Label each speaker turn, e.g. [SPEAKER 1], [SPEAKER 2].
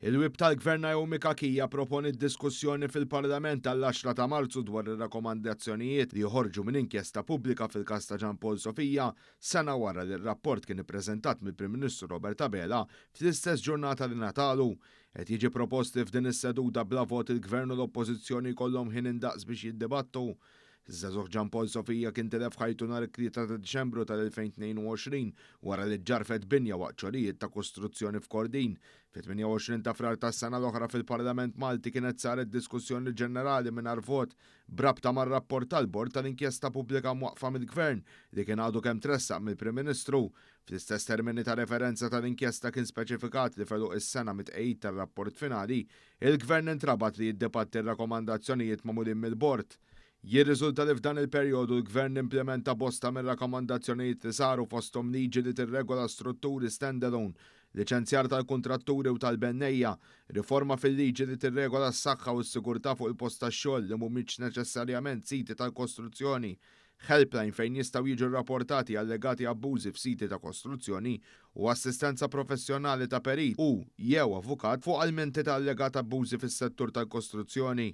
[SPEAKER 1] Il-wib tal-Gvern Mikakija proponi diskussjoni fil-Parlament tal-10 ta' Marzu dwar ir-rakkomandazzjonijiet li joħorġu minn inkjesta pubblika fil-każ ta' Jean Paul Sofia sena wara li r-rapport kien ippreżentat mill-Prim Ministru Robert Abela fl-istess ġurnata li natalu. Qed jiġi proposti f'din is-seduta bla vot il-Gvern u l-Oppożizzjoni jkollhom ħin indaqs biex jiddibattu. Żagħżugħ Jean Paul Sofia kien telef ħajtu nhar 3 ta' Diċembru tal-2022 wara li ġarfet binja waqt xogħlijiet ta' kostruzzjoni f'Kordin. Fit-28 ta' frar tas-sena l-oħra fil-Parlament Malti kienet saret diskussjoni ġenerali mingħajr vot brabta mar-rapport tal-Bord tal-Inkjesta Pubblika mwaqfa mill-Gvern li kien għadu kemm tressaq mill-Prim Ministru. Fl-istess termini ta' referenza tal-inkjesta kien speċifikat li feluq is-sena mit-tqejjid tar-rapport finali, il-Gvern intrabat li jiddibatti r-rakkomandazzjonijiet magħmulin mill-Bord. Jirriżulta li f'dan il-perjodu l-Gvern implementa bosta mir-rakkomandazzjonijiet li saru fosthom liġi li tirregola strutturi standalone, liċenzjar tal-kuntratturi u tal-bennejja, riforma fil-liġi li tirregola s-saħħa u s-sigurtà fuq il-post tax-xogħol li mhumiex neċessarjament siti tal-kostruzzjoni, helpline fejn jistgħu jiġu rrapportati allegati abbużi f'siti ta' kostruzzjoni u assistenza professjonali ta' perit u jew avukat fuq almenti ta' allegati abbużi fis-settur tal-kostruzzjoni.